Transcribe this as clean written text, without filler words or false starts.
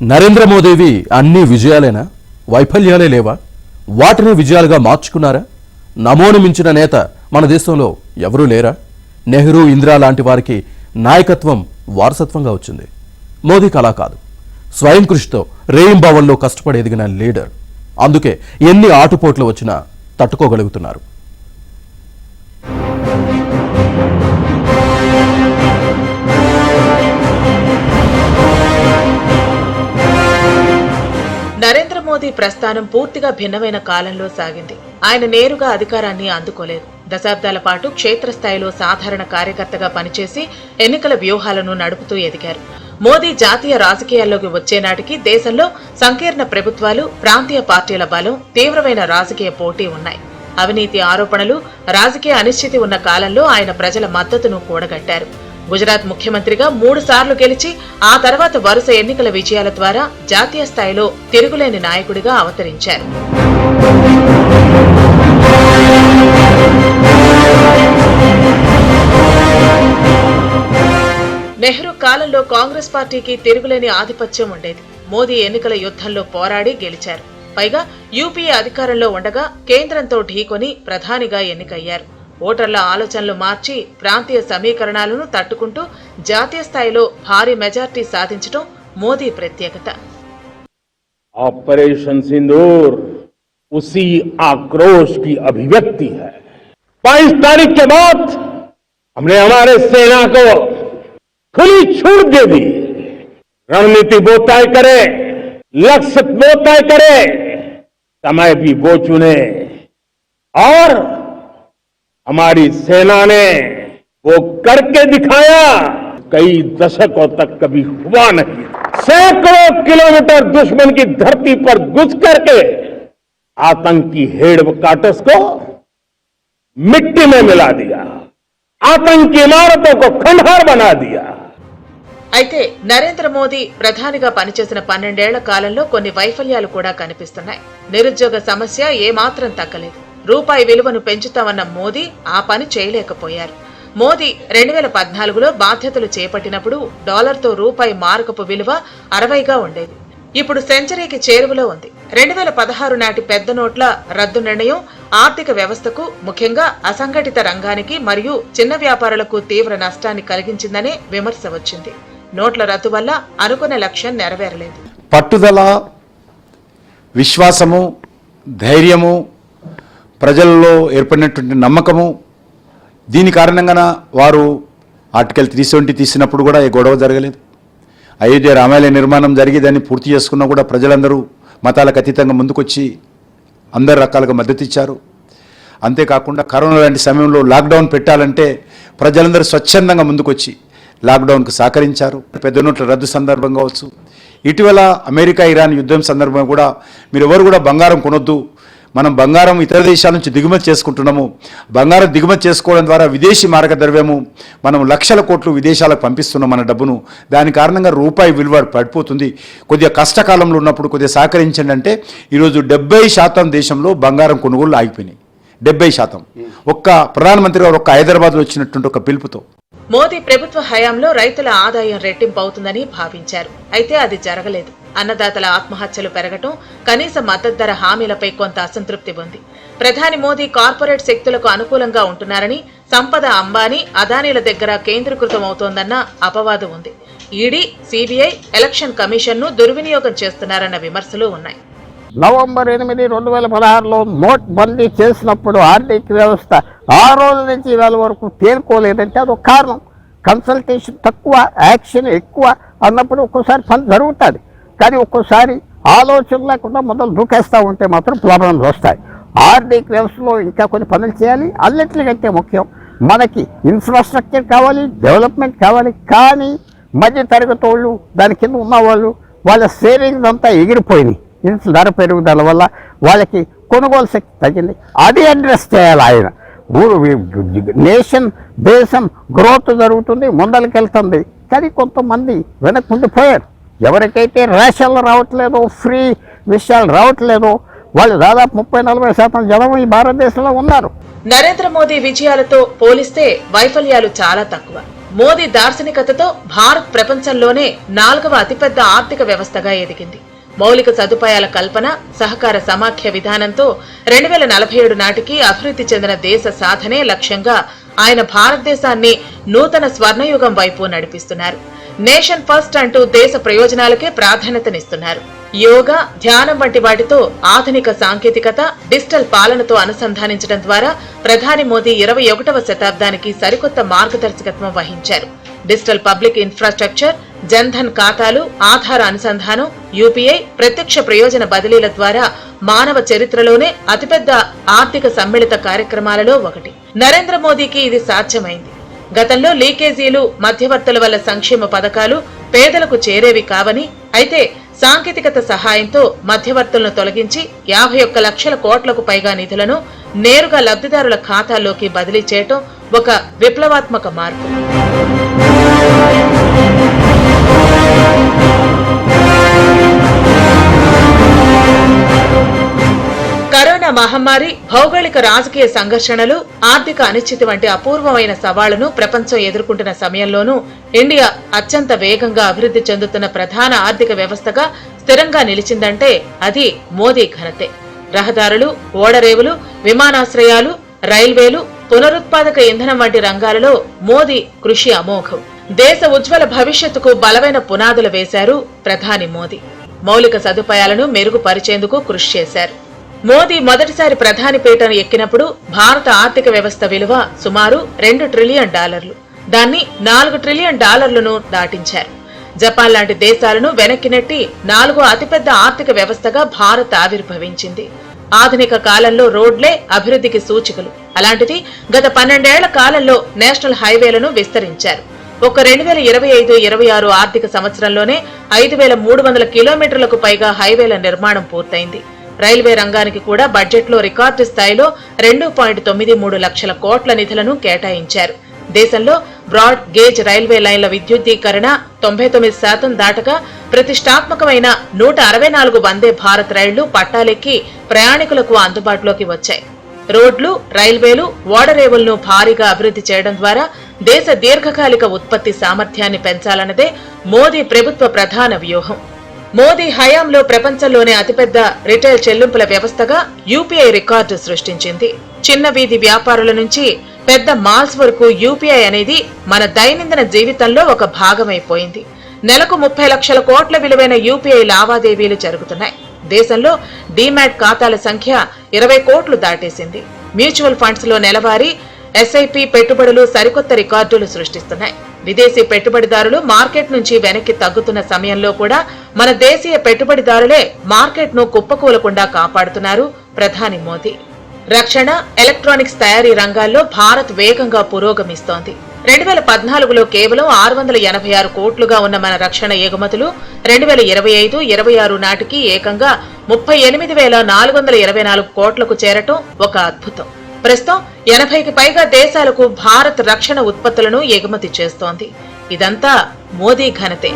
నరేంద్ర మోదీవి అన్ని విజయాలేనా? వైఫల్యాలే లేవా? వాటిని విజయాలుగా మార్చుకున్నారా? నమోను మించిన నేత మన దేశంలో ఎవరూ లేరా? నెహ్రూ, ఇందిరా లాంటి వారికి నాయకత్వం వారసత్వంగా వచ్చింది. మోదీకి అలా కాదు. స్వయం కృషితో రేయింబావల్లో కష్టపడి ఎదిగిన లీడర్. అందుకే ఎన్ని ఆటుపోట్లు వచ్చినా తట్టుకోగలుగుతున్నారు. నరేంద్ర మోదీ ప్రస్థానం పూర్తిగా భిన్నమైన కాలంలో సాగింది. ఆయన నేరుగా అధికారాన్ని అందుకోలేదు. దశాబ్దాల పాటు క్షేత్రస్థాయిలో సాధారణ కార్యకర్తగా పనిచేసి ఎన్నికల వ్యూహాలను నడుపుతూ ఎదిగారు. మోదీ జాతీయ రాజకీయాల్లోకి వచ్చే నాటికి దేశంలో సంకీర్ణ ప్రభుత్వాలు, ప్రాంతీయ పార్టీల బలం, తీవ్రమైన రాజకీయ పోటీ ఉన్నాయి. అవినీతి ఆరోపణలు, రాజకీయ అనిశ్చితి ఉన్న కాలంలో ఆయన ప్రజల మద్దతును కూడగట్టారు. గుజరాత్ ముఖ్యమంత్రిగా 3 సార్లు గెలిచి ఆ తర్వాత వరుస ఎన్నికల విజయాల ద్వారా జాతీయ స్థాయిలో తిరుగులేని నాయకుడిగా అవతరించారు. నెహ్రూ కాలంలో కాంగ్రెస్ పార్టీకి తిరుగులేని ఆధిపత్యం ఉండేది. మోదీ ఎన్నికల యుద్ధంలో పోరాడి గెలిచారు. పైగా యూపీఏ అధికారంలో ఉండగా కేంద్రంతో ఢీకొని ప్రధానిగా ఎన్నికయ్యారు. ఓటర్ల ఆలోచనలు మార్చి ప్రాంతీయ సమీకరణాలను తట్టుకుంటూ జాతీయ స్థాయిలో భారీ మెజార్టీ సాధించడం మోదీ ప్రత్యేకత. ऑपरेशन सिंदूर उसी आक्रोश की अभिव्यक्ति है। 22 तारीख के बाद हमने हमारे सेना को खुली छूट दे दी। रणनीति वो तय करे, लक्ष्य वो तय करे, समय भी वो चुने और हमारी सेना ने वो करके दिखाया। कई दशकों तक कभी हुआ नहीं। सैकड़ों किलोमीटर दुश्मन की धरती पर घुस करके आतंकी हेडक्वार्टर्स को मिट्टी में मिला दिया, आतंकी इमारतों को खंडहर बना दिया। అయితే నరేంద్ర మోదీ ప్రధానిగా పనిచేసిన 12 ఏళ్ల కాలంలో కొన్ని వైఫల్యాలు కూడా కనిపిస్తున్నాయి. నిరుద్యోగ సమస్య ఏమాత్రం తగ్గలేదు. రూపాయి విలువను పెంచుతామన్న మోదీ ఆ పని చేయలేకపోయారు. మోదీ 2014లో బాధ్యతలు చేపట్టినప్పుడు డాలర్తో రూపాయి మారకపు విలువ 60గా ఉండేది. ఇప్పుడు సెంచరీకి చేరువలో ఉంది. 2016 నాటి పెద్ద నోట్ల రద్దు నిర్ణయం ఆర్థిక వ్యవస్థకు, ముఖ్యంగా అసంఘటిత రంగానికి మరియు చిన్న వ్యాపారులకు తీవ్ర నష్టాన్ని కలిగించిందనే విమర్శ వచ్చింది. నోట్ల రద్దు వల్ల అనుకున్న లక్ష్యం నెరవేరలేదు. పట్టుదల, విశ్వాసము, ధైర్యము, ప్రజల్లో ఏర్పడినటువంటి నమ్మకము, దీని కారణంగా వారు ఆర్టికల్ 370 తీసినప్పుడు కూడా ఏ గొడవ జరగలేదు. అయోధ్య రామాలయ నిర్మాణం జరిగి దాన్ని పూర్తి చేసుకున్నా కూడా ప్రజలందరూ మతాలకు అతీతంగా ముందుకొచ్చి అందరు రకాలుగా మద్దతు ఇచ్చారు. అంతేకాకుండా కరోనా లాంటి సమయంలో లాక్డౌన్ పెట్టాలంటే ప్రజలందరూ స్వచ్ఛందంగా ముందుకొచ్చి లాక్డౌన్కు సహకరించారు. పెద్ద నోట్ల రద్దు సందర్భం కావచ్చు, ఇటీవల అమెరికా ఇరాన్ యుద్ధం సందర్భంగా కూడా మీరు ఎవరు కూడా బంగారం కొనొద్దు, మనం బంగారం ఇతర దేశాల నుంచి దిగుమతి చేసుకుంటున్నాము, బంగారం దిగుమతి చేసుకోవడం ద్వారా విదేశీ మార్గద్రవ్యము మనం లక్షల కోట్లు విదేశాలకు పంపిస్తున్నాం మన డబ్బును, దాని కారణంగా రూపాయి విలువ పడిపోతుంది, కొద్దిగా కష్టకాలంలో ఉన్నప్పుడు కొద్దిగా సహకరించండి అంటే ఈరోజు 70% దేశంలో బంగారం కొనుగోలు ఆగిపోయినాయి. 70%. ఒక్క ప్రధానమంత్రి గారు ఒక్క హైదరాబాద్లో వచ్చినటువంటి ఒక పిలుపుతో. మోదీ ప్రభుత్వ హయాంలో రైతుల ఆదాయం రెట్టింపు అవుతుందని భావించారు. అయితే అది జరగలేదు. అన్నదాతల ఆత్మహత్యలు పెరగటం, కనీస మద్దతు ధర హామీలపై కొంత అసంతృప్తి ఉంది. ప్రధాని మోదీ కార్పొరేట్ శక్తులకు అనుకూలంగా ఉంటున్నారని, సంపద అంబానీ, అదానీల దగ్గర కేంద్రీకృతం అవుతోందన్న అపవాదం ఉంది. ఈడీ, సిబిఐ, ఎలక్షన్ కమిషన్ను దుర్వినియోగం చేస్తున్నారన్న విమర్శలు ఉన్నాయి. నవంబర్ 8, 2016లో నోట్ బందీ చేసినప్పుడు ఆర్థిక వ్యవస్థ ఆ రోజు నుంచి ఇవాళ వరకు తేరుకోలేదంటే అదొక కారణం. కన్సల్టేషన్ తక్కువ, యాక్షన్ ఎక్కువ అన్నప్పుడు ఒక్కోసారి పని జరుగుతుంది. కానీ ఒక్కోసారి ఆలోచన లేకుండా మొదలు దూకేస్తూ ఉంటే మాత్రం ప్రాబ్లమ్స్ వస్తాయి. ఆర్థిక వ్యవస్థలో ఇంకా కొన్ని పనులు చేయాలి. అన్నిటికంటే ముఖ్యం మనకి ఇన్ఫ్రాస్ట్రక్చర్ కావాలి, డెవలప్మెంట్ కావాలి. కానీ మధ్య తరగతి వాళ్ళు, దాని కింద ఉన్నవాళ్ళు, వాళ్ళ సేవింగ్స్ అంతా ఎగిరిపోయినాయి. ధర పెరుగుదల వల్ల వాళ్ళకి కొనుగోలు శక్తి తగ్గింది. అది అడ్రస్ చేయాలి ఆయన. నేషన్, దేశం గ్రోత్ జరుగుతుంది, ముందరికెళ్తుంది. కానీ కొంతమంది వెనక్కుండిపోయారు. ఎవరికైతే రేషన్లు రావట్లేదో, ఫ్రీ విషయాలు రావట్లేదో వాళ్ళు దాదాపు 30-40% జనం ఈ భారతదేశంలో ఉన్నారు. నరేంద్ర మోదీ విజయాలతో పోలిస్తే వైఫల్యాలు చాలా తక్కువ. మోదీ దార్శనికతతో భారత్ ప్రపంచంలోనే 4వ అతిపెద్ద ఆర్థిక వ్యవస్థగా ఎదిగింది. మౌలిక సదుపాయాల కల్పన, సహకార సమాఖ్య విధానంతో 2047 నాటికి అభివృద్ధి చెందిన దేశ సాధనే లక్ష్యంగా ఆయన భారతదేశాన్ని నూతన స్వర్ణయుగం వైపు నడిపిస్తున్నారు. నేషన్ ఫస్ట్ అంటూ దేశ ప్రయోజనాలకే ప్రాధాన్యతనిస్తున్నారు. యోగా, ధ్యానం వంటి వాటితో ఆధునిక సాంకేతికత, డిజిటల్ పాలనతో అనుసంధానించడం ద్వారా ప్రధాని మోదీ 21వ శతాబ్దానికి సరికొత్త మార్గదర్శకత్వం వహించారు. డిజిటల్ పబ్లిక్ ఇన్ఫ్రాస్ట్రక్చర్, జన్ధన్ ఖాతాలు, ఆధార్ అనుసంధానం, యూపీఐ, ప్రత్యక్ష ప్రయోజన బదిలీల ద్వారా మానవ చరిత్రలోనే అతిపెద్ద ఆర్థిక సమ్మిళిత కార్యక్రమాలలో ఒకటి. నరేంద్ర మోదీకి ఇది సాధ్యమైంది. గతంలో లీకేజీలు, మధ్యవర్తుల వల్ల సంక్షేమ పథకాలు పేదలకు చేరేవి కావని, అయితే సాంకేతికత సహాయంతో మధ్యవర్తులను తొలగించి 51 లక్షల కోట్లకు పైగా నిధులను నేరుగా లబ్ధిదారుల ఖాతాల్లోకి బదిలీ చేయటం ఒక విప్లవాత్మక మార్పు. కరోనా మహమ్మారి, భౌగోళిక రాజకీయ సంఘర్షణలు, ఆర్థిక అనిశ్చితి వంటి అపూర్వమైన సవాళ్లను ప్రపంచం ఎదుర్కొంటున్న సమయంలోనూ ఇండియా అత్యంత వేగంగా అభివృద్ధి చెందుతున్న ప్రధాన ఆర్థిక వ్యవస్థగా స్థిరంగా నిలిచిందంటే అది మోదీ ఘనతే. రహదారులు, ఓడరేవులు, విమానాశ్రయాలు, రైల్వేలు, పునరుత్పాదక ఇంధనం వంటి రంగాలలో మోదీ కృషి అమోఘం. దేశ ఉజ్వల భవిష్యత్తుకు బలమైన పునాదులు వేశారు ప్రధాని మోదీ. మౌలిక సదుపాయాలను మెరుగుపరిచేందుకు కృషి చేశారు. మోదీ మొదటిసారి ప్రధాని పీటను ఎక్కినప్పుడు భారత ఆర్థిక వ్యవస్థ విలువ సుమారు $2 ట్రిలియన్. దాన్ని $4 ట్రిలియన్ దాటించారు. జపాన్ లాంటి దేశాలను వెనక్కి నెట్టి 4వ అతిపెద్ద ఆర్థిక వ్యవస్థగా భారత్ ఆవిర్భవించింది. ఆధునిక కాలంలో రోడ్లే అభివృద్ధికి సూచికలు. అలాంటిది గత 12 ఏళ్ల కాలంలో నేషనల్ హైవేలను విస్తరించారు. ఒక 2025-26 ఆర్థిక సంవత్సరంలోనే 5300 కిలోమీటర్లకు పైగా హైవేల నిర్మాణం పూర్తయింది. రైల్వే రంగానికి కూడా బడ్జెట్లో రికార్డు స్థాయిలో 2.93 లక్షల కోట్ల నిధులను కేటాయించారు. దేశంలో బ్రాడ్ గేజ్ రైల్వే లైన్ల విద్యుద్దీకరణ 99% దాటగా ప్రతిష్టాత్మకమైన 164 వందే భారత్ రైళ్లు పట్టాలెక్కి ప్రయాణికులకు అందుబాటులోకి వచ్చాయి. రోడ్లు, రైల్వేలు, ఓడరేవులను భారీగా అభివృద్ధి చేయడం ద్వారా దేశ దీర్ఘకాలిక ఉత్పత్తి సామర్థ్యాన్ని పెంచాలన్నదే మోదీ ప్రభుత్వ ప్రధాన వ్యూహం. మోదీ హయాంలో ప్రపంచంలోనే అతిపెద్ద రిటైల్ చెల్లింపుల వ్యవస్థగా యూపీఐ రికార్డు సృష్టించింది. చిన్న వీధి వ్యాపారుల నుంచి పెద్ద మాల్స్ వరకు యూపీఐ అనేది మన దైనందిన జీవితంలో ఒక భాగమైపోయింది. నెలకు 30 లక్షల కోట్ల విలువైన యూపీఐ లావాదేవీలు జరుగుతున్నాయి. దేశంలో డీమ్యాట్ ఖాతాల సంఖ్య 20 కోట్లు దాటేసింది. మ్యూచువల్ ఫండ్స్ లో నెలవారీ ఎస్ఐపి పెట్టుబడులు సరికొత్త రికార్డులు సృష్టిస్తున్నాయి. విదేశీ పెట్టుబడిదారులు మార్కెట్ నుంచి వెనక్కి తగ్గుతున్న సమయంలో కూడా మన దేశీయ పెట్టుబడిదారులే మార్కెట్ను కుప్పకూలకుండా కాపాడుతున్నారు ప్రధాని మోదీ. రక్షణ, ఎలక్ట్రానిక్స్ తయారీ రంగాల్లో భారత్ వేగంగా పురోగమిస్తోంది. 2014లో కేవలం 686 కోట్లుగా ఉన్న మన రక్షణ ఎగుమతులు 2025-26 నాటికి ఏకంగా 38,424 కోట్లకు చేరటం ఒక అద్భుతం. ప్రస్తుతం 80కి పైగా దేశాలకు భారత్ రక్షణ ఉత్పత్తులను ఎగుమతి చేస్తోంది. ఇదంతా మోదీ ఘనతే.